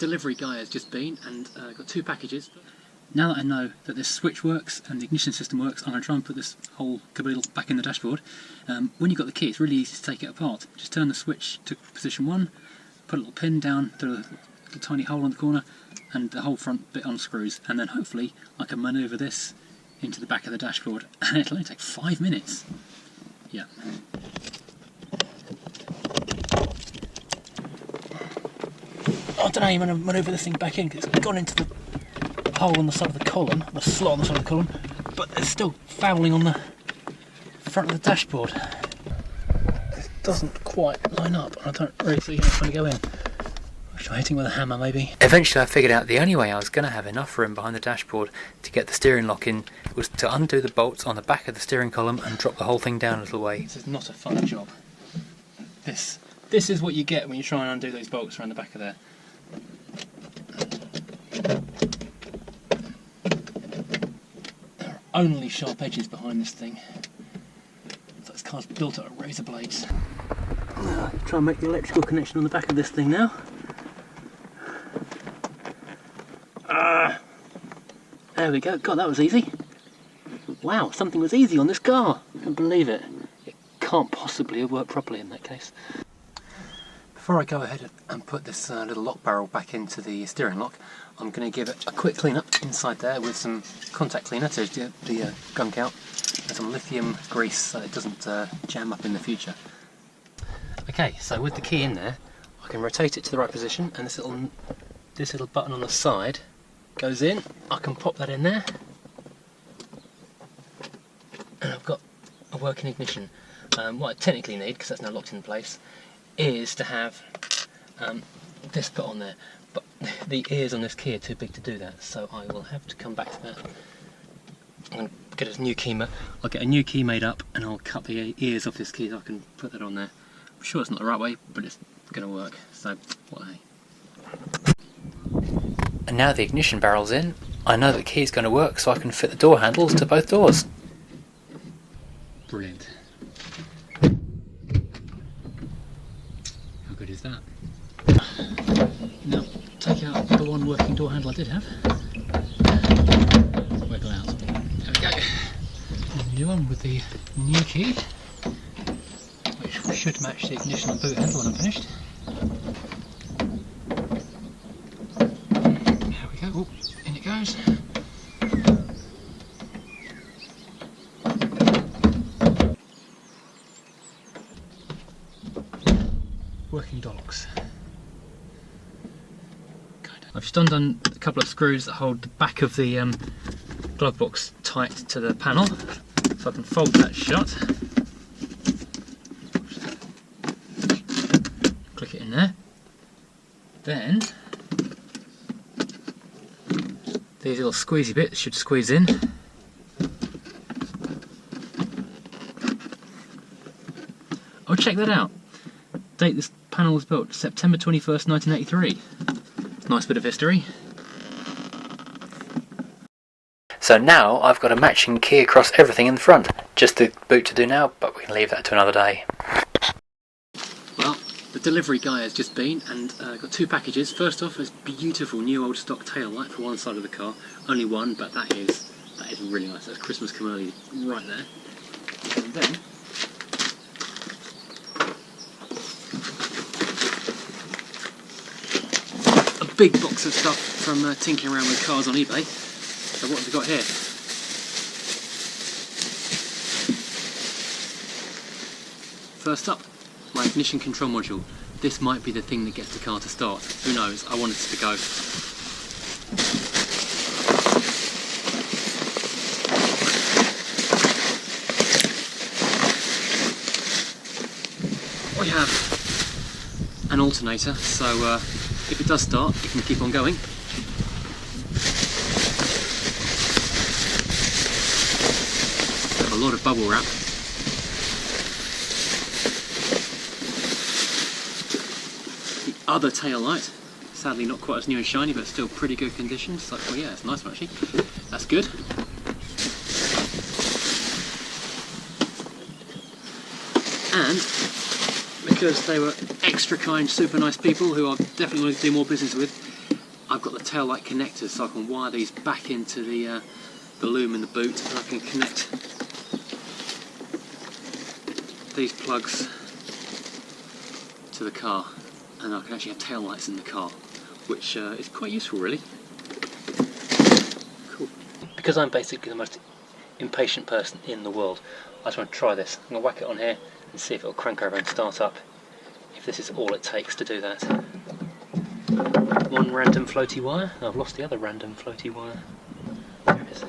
delivery guy has just been and got 2 packages. Now that I know that this switch works and the ignition system works, I'm going to try and put this whole caboodle back in the dashboard. When you've got the key, it's really easy to take it apart. Just turn the switch to position 1, put a little pin down through a little tiny hole in the corner, and the whole front bit unscrews, and then hopefully I can manoeuvre this into the back of the dashboard, and it'll only take 5 minutes. Yeah. I don't know how you manoeuvre this thing back in, because it's gone into the hole on the side of the column, the slot on the side of the column, but it's still fouling on the front of the dashboard. It doesn't quite line up, and I don't really see how it's going to go in. I should try hitting with a hammer maybe. Eventually I figured out the only way I was going to have enough room behind the dashboard to get the steering lock in was to undo the bolts on the back of the steering column and drop the whole thing down a little way. This is not a fun job. This is what you get when you try and undo those bolts around the back of there. There are only sharp edges behind this thing. So this car's built out of razor blades. Try and make the electrical connection on the back of this thing now. There we go. God, that was easy. Wow, something was easy on this car. I can't believe it. It can't possibly have worked properly in that case. Before I go ahead and put this little lock barrel back into the steering lock, I'm going to give it a quick clean up inside there with some contact cleaner to get the gunk out, and some lithium grease so it doesn't jam up in the future. Okay, so with the key in there, I can rotate it to the right position, and this little button on the side goes in. I can pop that in there, and I've got a working ignition. What I technically need, because that's now locked in place, is to have this put on there, but the ears on this key are too big to do that, so I will have to come back to that. I'm going to get a new key. I'll get a new key made up, and I'll cut the ears off this key so I can put that on there. I'm sure it's not the right way, but it's going to work, so what the hey. And now the ignition barrel's in, I know that the key's going to work, so I can fit the door handles to both doors. Brilliant. How good is that? Now, take out the one working door handle I did have. Wiggle out. There we go. And the new one with the new key, which should match the ignition and boot handle when I'm finished. There we go. Ooh, in it goes. Working docks. I've just undone a couple of screws that hold the back of the glove box tight to the panel, so I can fold that shut, click it in there. Then these little squeezy bits should squeeze in. Oh, check that out. Date this panel was built, September 21st, 1983. Nice bit of history. So now I've got a matching key across everything in the front. Just the boot to do now, but we can leave that to another day. Well, the delivery guy has just been and got 2 packages. First off is beautiful new old stock tail light for one side of the car. Only one, but that is really nice. That's Christmas come early right there. And then big box of stuff from tinkering around with cars on eBay. So what have we got here? First up, my ignition control module. This might be the thing that gets the car to start. Who knows? I want it to go. We have an alternator, so if it does start, it can keep on going. We have a lot of bubble wrap. The other tail light, sadly not quite as new and shiny, but still pretty good condition. So, well, yeah, it's a nice one actually. That's good. And because they were extra kind, super nice people who I definitely want to do more business with, I've got the tail light connectors, so I can wire these back into the loom in the boot, and I can connect these plugs to the car, and I can actually have tail lights in the car, which is quite useful really. Cool. Because I'm basically the most impatient person in the world, I just want to try this. I'm going to whack it on here and see if it'll crank over and start up, if this is all it takes to do that. One random floaty wire. I've lost the other random floaty wire. There it is.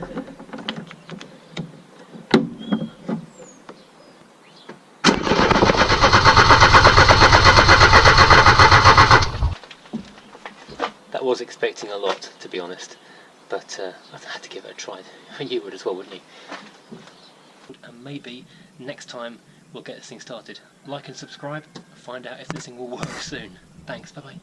That was expecting a lot, to be honest, but I had to give it a try. You would as well, wouldn't you? And maybe next time we'll get this thing started. Like and subscribe, find out if this thing will work soon. Thanks, bye bye.